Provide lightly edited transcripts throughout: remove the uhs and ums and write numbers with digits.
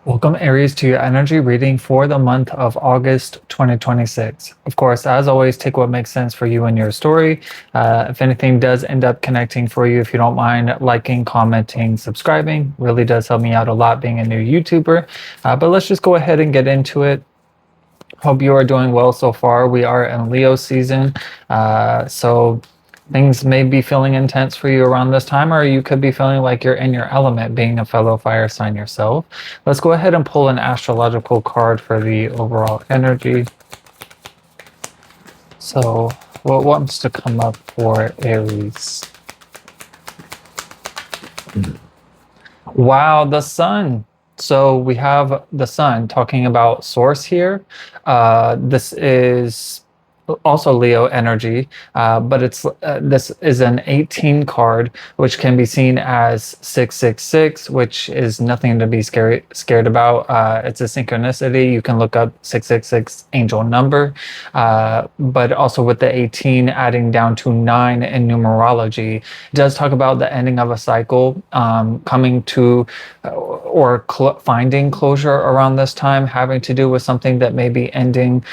Welcome, Aries, to your energy reading for the month of August 2026. Of course, as always, take what makes sense for you and your story. If anything does end up connecting for you, if you don't mind liking, commenting, subscribing, really does help me out a lot being a new YouTuber. But let's just go ahead and get into it. Hope you are doing well so far. We are in Leo season, so things may be feeling intense for you around this time, or you could be feeling like you're in your element, being a fellow fire sign yourself. Let's go ahead and pull an astrological card for the overall energy. So, what wants to come up for Aries? Wow, the sun. So we have the sun talking about source here. This is also Leo energy, but this is an 18 card, which can be seen as 666, which is nothing to be scared about. It's a synchronicity. You can look up 666 angel number, but also with the 18 adding down to 9 in numerology, it does talk about the ending of a cycle, coming to or finding closure around this time, having to do with something that may be ending,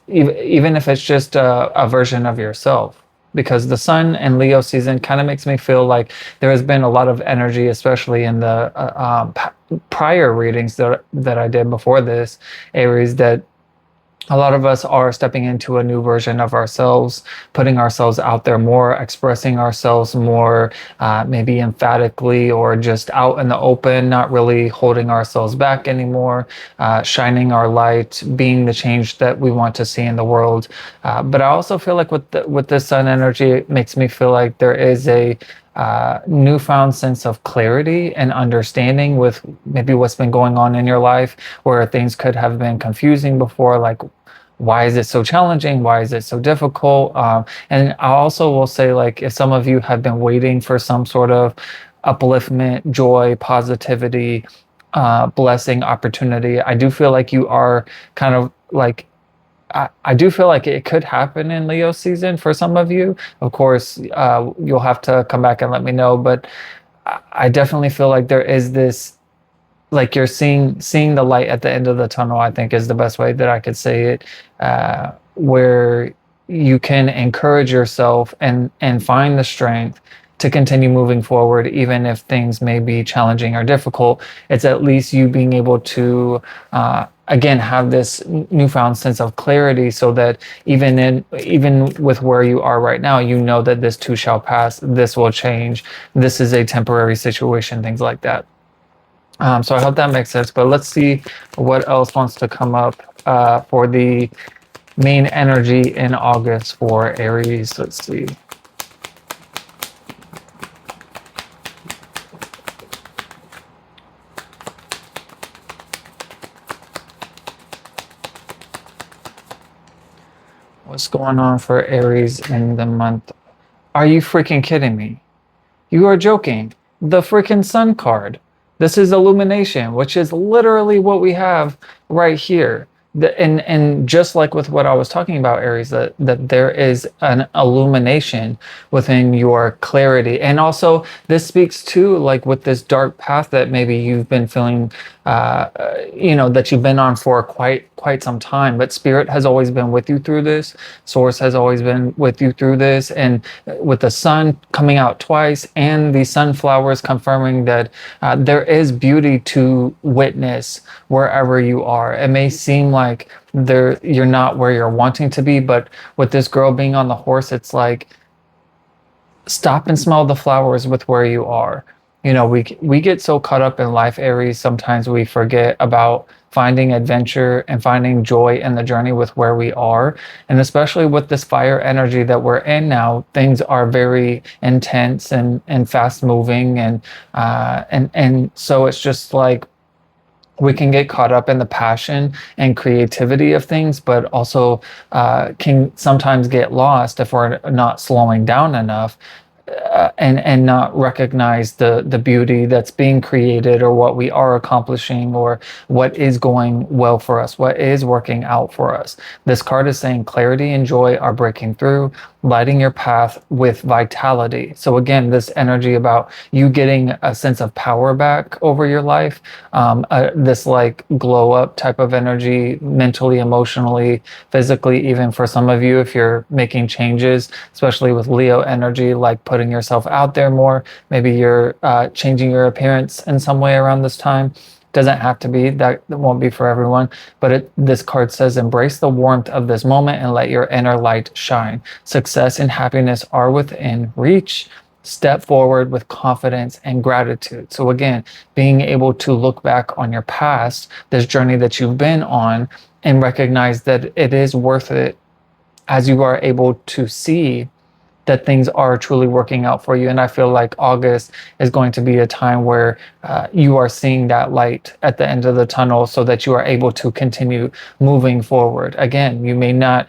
even if it's just a version of yourself. Because the sun and Leo season kind of makes me feel like there has been a lot of energy, especially in the prior readings that I did before this, Aries, that a lot of us are stepping into a new version of ourselves, putting ourselves out there more, expressing ourselves more, maybe emphatically or just out in the open, not really holding ourselves back anymore, shining our light, being the change that we want to see in the world. But I also feel like with this sun energy, it makes me feel like there is a newfound sense of clarity and understanding with maybe what's been going on in your life, where things could have been confusing before, like why is it so challenging, why is it so difficult, and I also will say, like, if some of you have been waiting for some sort of upliftment, joy, positivity, blessing, opportunity, I do feel like you are kind of like, I do feel like it could happen in Leo season for some of you. Of course, you'll have to come back and let me know, but I definitely feel like there is this, like you're seeing the light at the end of the tunnel, I think is the best way that I could say it, where you can encourage yourself and find the strength to continue moving forward, even if things may be challenging or difficult. It's at least you being able to again have this newfound sense of clarity, so that even with where you are right now, you know that this too shall pass, this will change, this is a temporary situation, things like that. So I hope that makes sense, but let's see what else wants to come up for the main energy in August for Aries. Let's see. What's going on for Aries in the month? Are you freaking kidding me? You are joking. The freaking sun card. This is illumination, which is literally what we have right here. And just like with what I was talking about, Aries, that there is an illumination within your clarity. And also this speaks to, like, with this dark path that maybe you've been feeling, that you've been on for quite some time, but spirit has always been with you through this. Source has always been with you through this. And with the sun coming out twice and the sunflowers confirming that there is beauty to witness wherever you are. It may seem like you're not where you're wanting to be, but with this girl being on the horse, it's like, stop and smell the flowers with where you are. We get so caught up in life, Aries, sometimes we forget about finding adventure and finding joy in the journey with where we are. And especially with this fire energy that we're in now, things are very intense and fast moving, and so it's just like we can get caught up in the passion and creativity of things, but also can sometimes get lost if we're not slowing down enough and not recognize the beauty that's being created, or what we are accomplishing, or what is going well for us, what is working out for us. This card is saying clarity and joy are breaking through, lighting your path with vitality. So again, this energy about you getting a sense of power back over your life, this like glow up type of energy, mentally, emotionally, physically, even for some of you, if you're making changes, especially with Leo energy, like putting yourself out there more. Maybe you're changing your appearance in some way around this time. Doesn't have to be that, won't be for everyone, but this card says embrace the warmth of this moment and let your inner light shine. Success and happiness are within reach. Step forward with confidence and gratitude. So again, being able to look back on your past, this journey that you've been on, and recognize that it is worth it, as you are able to see that things are truly working out for you. And I feel like August is going to be a time where you are seeing that light at the end of the tunnel, so that you are able to continue moving forward. Again, you may not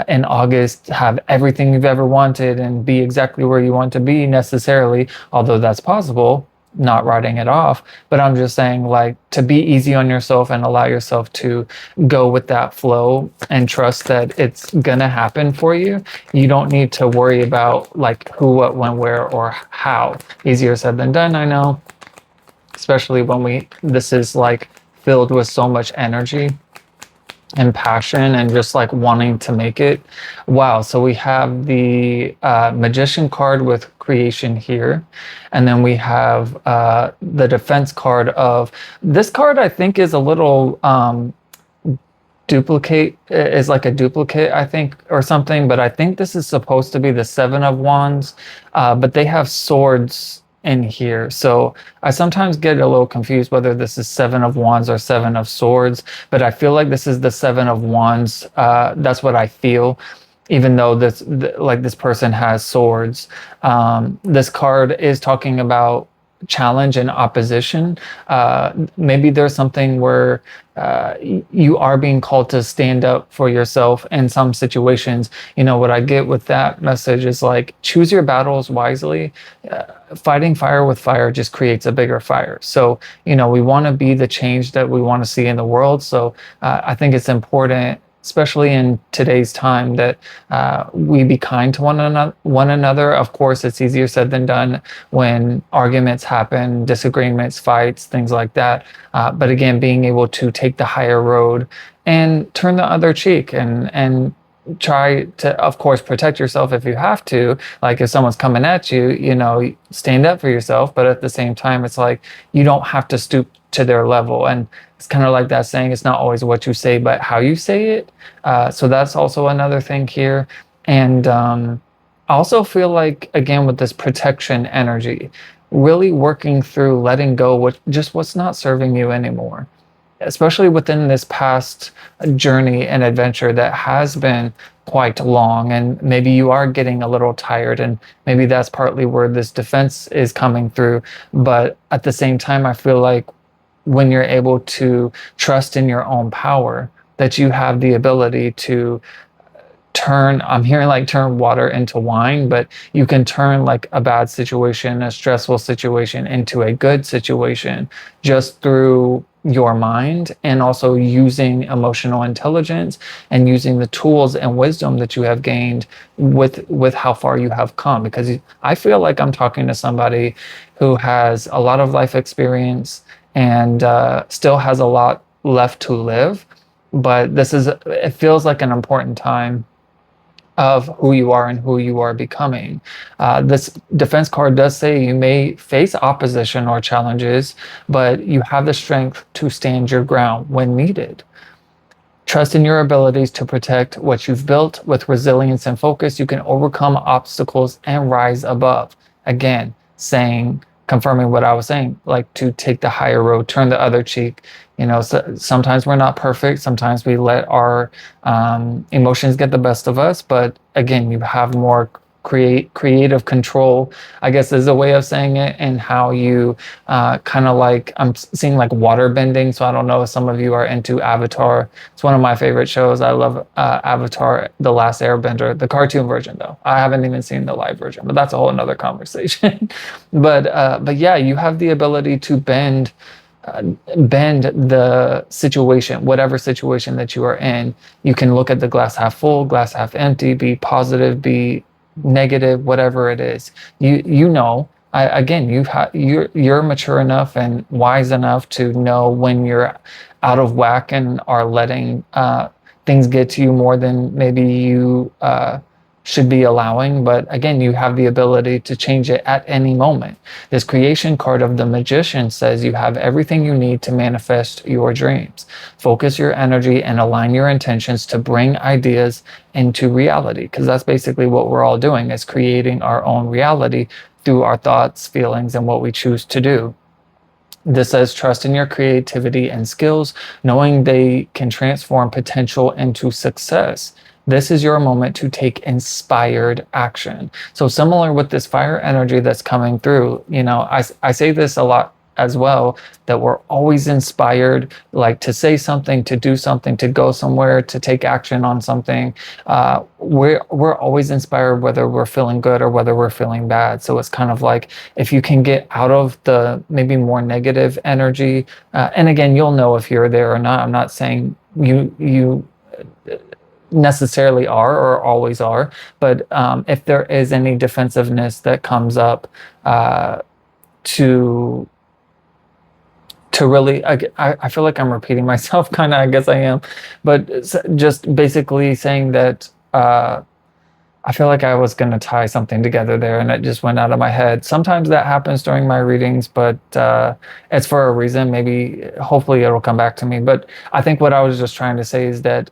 in August have everything you've ever wanted and be exactly where you want to be necessarily, although that's possible, not writing it off. But I'm just saying, like, to be easy on yourself and allow yourself to go with that flow and trust that it's gonna happen for you. You don't need to worry about like who, what, when, where, or how. Easier said than done, I know, especially when this is like filled with so much energy and passion and just like wanting to make it. Wow. So we have the Magician card with creation here. And then we have the defense card of this card, I think is a little duplicate, is like a duplicate, I think, or something. But I think this is supposed to be the Seven of Wands, but they have swords in here. So I sometimes get a little confused whether this is Seven of Wands or Seven of Swords, but I feel like this is the Seven of Wands. That's what I feel, even though this person has swords. This card is talking about challenge and opposition. Maybe there's something where you are being called to stand up for yourself in some situations. You know, what I get with that message is like, choose your battles wisely. Fighting fire with fire just creates a bigger fire. So, you know, we want to be the change that we want to see in the world. So I think it's important, especially in today's time, that we be kind to one another. Of course, it's easier said than done when arguments happen, disagreements, fights, things like that. But again, being able to take the higher road and turn the other cheek, and try to, of course, protect yourself if you have to. Like if someone's coming at you, you know, stand up for yourself. But at the same time, it's like you don't have to stoop to their level. And it's kind of like that saying, it's not always what you say, but how you say it. So that's also another thing here. And I also feel like, again, with this protection energy, really working through letting go what's not serving you anymore, especially within this past journey and adventure that has been quite long. And maybe you are getting a little tired, and maybe that's partly where this defense is coming through. But at the same time, I feel like when you're able to trust in your own power, that you have the ability to I'm hearing like turn water into wine, but you can turn like a bad situation, a stressful situation, into a good situation just through your mind, and also using emotional intelligence and using the tools and wisdom that you have gained with how far you have come. Because I feel like I'm talking to somebody who has a lot of life experience and still has a lot left to live, but it feels like an important time of who you are and who you are becoming. This defense card does say you may face opposition or challenges, but you have the strength to stand your ground when needed. Trust in your abilities to protect what you've built. With resilience and focus, you can overcome obstacles and rise above. Again, confirming what I was saying, like to take the higher road, turn the other cheek. You know, so sometimes we're not perfect. Sometimes we let our emotions get the best of us. But again, you have more creative control, I guess is a way of saying it, and how you kind of like, I'm seeing like water bending. So I don't know if some of you are into Avatar. It's one of my favorite shows. I love Avatar, The Last Airbender, the cartoon version though. I haven't even seen the live version, but that's a whole another conversation. But yeah, you have the ability to bend the situation, whatever situation that you are in. You can look at the glass half full, glass half empty, be positive, be negative, whatever it is. You know, again, you're mature enough and wise enough to know when you're out of whack and are letting things get to you more than maybe you should be allowing. But again, you have the ability to change it at any moment. This creation card of the Magician says you have everything you need to manifest your dreams. Focus your energy and align your intentions to bring ideas into reality, because that's basically what we're all doing, is creating our own reality through our thoughts, feelings, and what we choose to do. This says trust in your creativity and skills, knowing they can transform potential into success. This is your moment to take inspired action. So similar with this fire energy that's coming through, I say this a lot as well, that we're always inspired, like to say something, to do something, to go somewhere, to take action on something. We're always inspired, whether we're feeling good or whether we're feeling bad. So it's kind of like, if you can get out of the maybe more negative energy, and again, you'll know if you're there or not. I'm not saying you necessarily are or always are, but if there is any defensiveness that comes up, to really, I feel like I'm repeating myself, kind of, I guess I am, but just basically saying that I feel like I was going to tie something together there and it just went out of my head. Sometimes that happens during my readings, but it's for a reason. Maybe, hopefully it'll come back to me. But I think what I was just trying to say is that,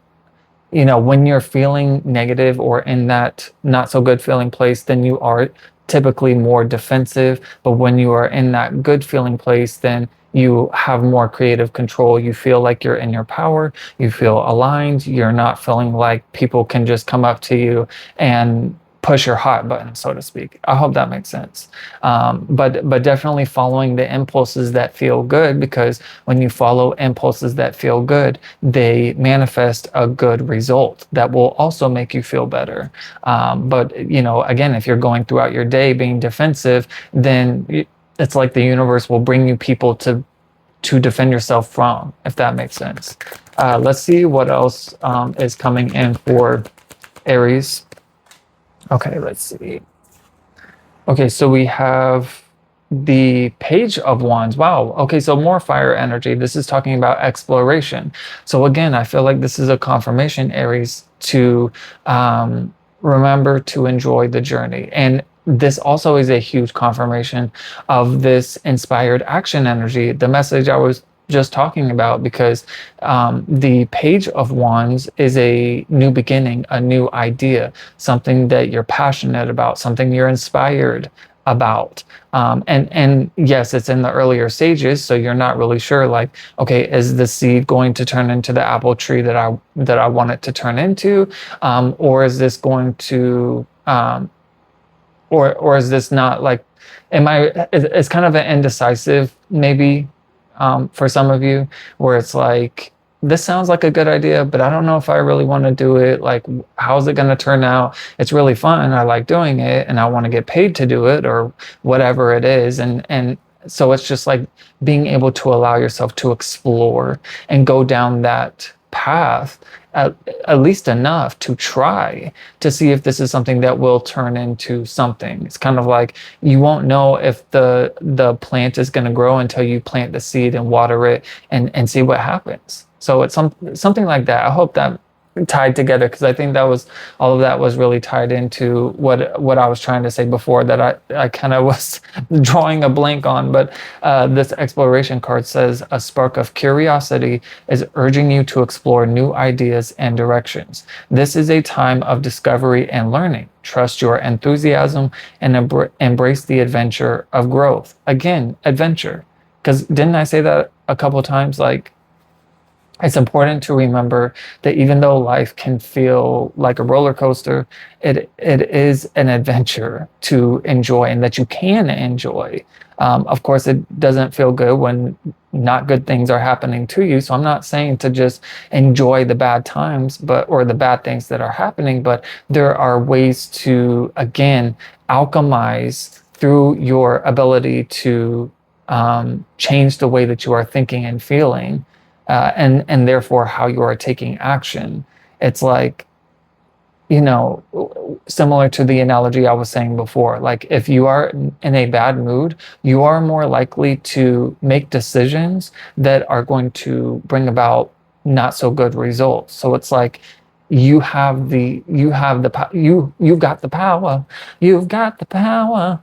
when you're feeling negative or in that not so good feeling place, then you are typically more defensive. But when you are in that good feeling place, then you have more creative control. You feel like you're in your power. You feel aligned. You're not feeling like people can just come up to you and push your hot button, so to speak. I hope that makes sense. But definitely following the impulses that feel good, because when you follow impulses that feel good, they manifest a good result that will also make you feel better. But again, if you're going throughout your day being defensive, then it's like the universe will bring you people to defend yourself from, if that makes sense. Let's see what else is coming in for Aries. Okay, let's see. Okay, so we have the Page of Wands. Wow. Okay, so more fire energy. This is talking about exploration. So again, I feel like this is a confirmation, Aries, to remember to enjoy the journey. And this also is a huge confirmation of this inspired action energy, the message I was just talking about, because the Page of Wands is a new beginning, a new idea, something that you're passionate about, something you're inspired about. And yes, it's in the earlier stages, so you're not really sure, like, okay, is the seed going to turn into the apple tree that I want it to turn into, or is this going to or is this not, like, it's kind of an indecisive maybe, for some of you, where it's like, this sounds like a good idea, but I don't know if I really want to do it. Like, how's it going to turn out? It's really fun. I like doing it and I want to get paid to do it, or whatever it is. And so it's just like being able to allow yourself to explore and go down that path, at least enough to try to see if this is something that will turn into something. It's kind of like, you won't know if the plant is going to grow until you plant the seed and water it and see what happens. So it's something like that. I hope that tied together, because I think that was, all of that was really tied into what I was trying to say before, that I kind of was drawing a blank on. But this exploration card says a spark of curiosity is urging you to explore new ideas and directions. This is a time of discovery and learning. Trust your enthusiasm and embrace the adventure of growth. Again, adventure, because didn't I say that a couple of times? Like, It's important to remember that even though life can feel like a roller coaster, it is an adventure to enjoy and that you can enjoy. Of course, it doesn't feel good when not good things are happening to you. So I'm not saying to just enjoy the bad times, but or the bad things that are happening, but there are ways to again alchemize through your ability to change the way that you are thinking and feeling, and therefore how you are taking action. It's like, you know, similar to the analogy I was saying before, like if you are in a bad mood, you are more likely to make decisions that are going to bring about not so good results. So it's like you've got the power, you've got the power.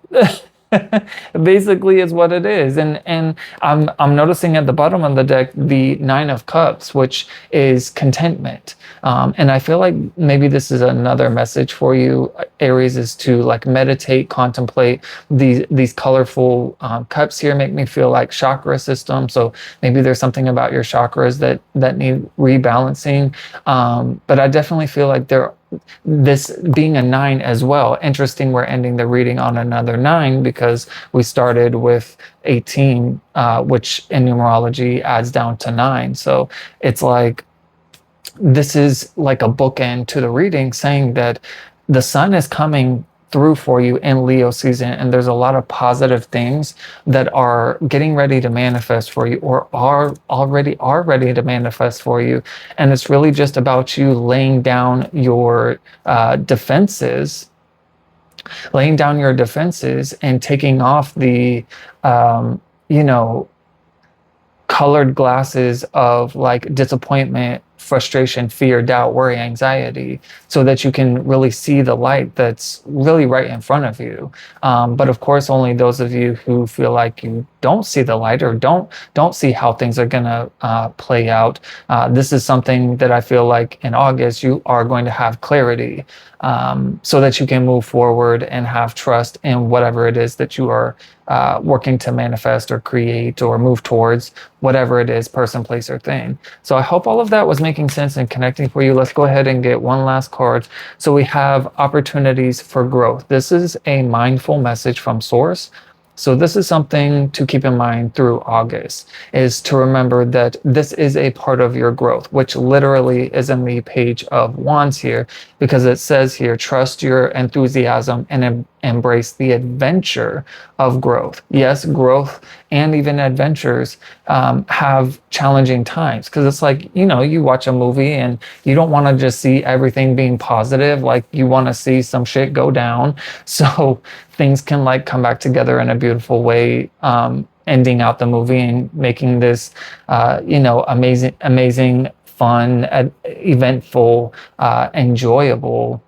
Basically is what it is. And I'm noticing at the bottom of the deck the Nine of Cups, which is contentment. And I feel like maybe this is another message for you, Aries, is to like meditate, contemplate these colorful cups here. Make me feel like chakra system. So maybe there's something about your chakras that need rebalancing. But I definitely feel like this being a nine as well. Interesting, we're ending the reading on another nine because we started with 18, which in numerology adds down to nine. So it's like this is like a bookend to the reading saying that the sun is coming through for you in Leo season, and there's a lot of positive things that are getting ready to manifest for you or are ready to manifest for you. And it's really just about you your defenses laying down your defenses and taking off the you know colored glasses of like disappointment, frustration, fear, doubt, worry, anxiety, so that you can really see the light that's really right in front of you. But of course, only those of you who feel like you don't see the light or don't see how things are gonna play out. This is something that I feel like in August you are going to have clarity, so that you can move forward and have trust in whatever it is that you are working to manifest or create or move towards, whatever it is, person, place, or thing. So I hope all of that was making sense and connecting for you. Let's go ahead and get one last card. So we have opportunities for growth. This is a mindful message from Source. So this is something to keep in mind through August, is to remember that this is a part of your growth, which literally is in the Page of Wands here, because it says here, trust your enthusiasm and embrace the adventure of growth. Yes, growth and even adventures have challenging times, because it's like, you watch a movie and you don't want to just see everything being positive. Like you want to see some shit go down. So things can like come back together in a beautiful way, ending out the movie and making this, amazing, fun, eventful, enjoyable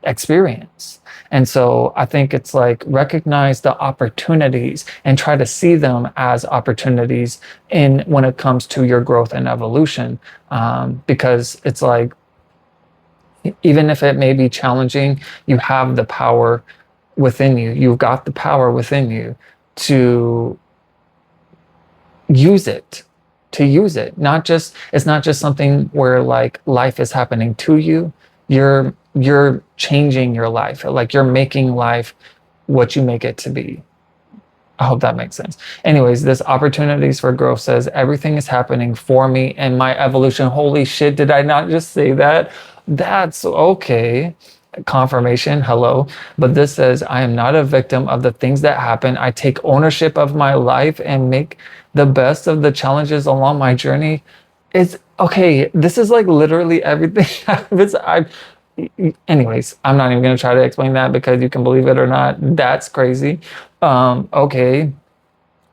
experience. And so I think it's like recognize the opportunities and try to see them as opportunities in when it comes to your growth and evolution, because it's like even if it may be challenging, you have the power within you. You've got the power within you to use it. It's not just something where like life is happening to you. You're changing your life. Like you're making life what you make it to be. I hope that makes sense. Anyways, this opportunities for growth says everything is happening for me and my evolution. Holy shit, did I not just say that? That's okay. Confirmation, hello. But this says I am not a victim of the things that happen. I take ownership of my life and make the best of the challenges along my journey. It's okay. This is like literally everything. Anyways, I'm not even going to try to explain that because you can believe it or not. That's crazy. Okay.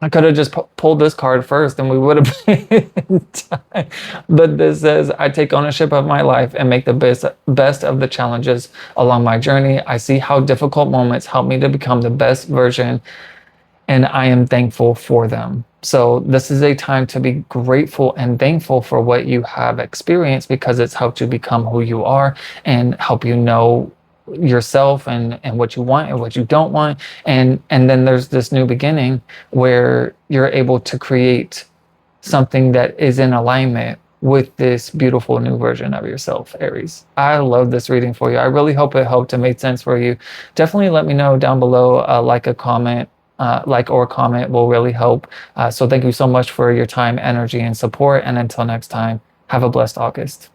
I could have just pulled this card first and we would have been time. But this says, I take ownership of my life and make the best of the challenges along my journey. I see how difficult moments help me to become the best version, and I am thankful for them. So this is a time to be grateful and thankful for what you have experienced, because it's helped you become who you are and help you know yourself and what you want and what you don't want. And then there's this new beginning where you're able to create something that is in alignment with this beautiful new version of yourself, Aries. I love this reading for you. I really hope it helped and made sense for you. Definitely let me know down below, like a comment. Like or comment will really help. So thank you so much for your time, energy, and support. And until next time, have a blessed August.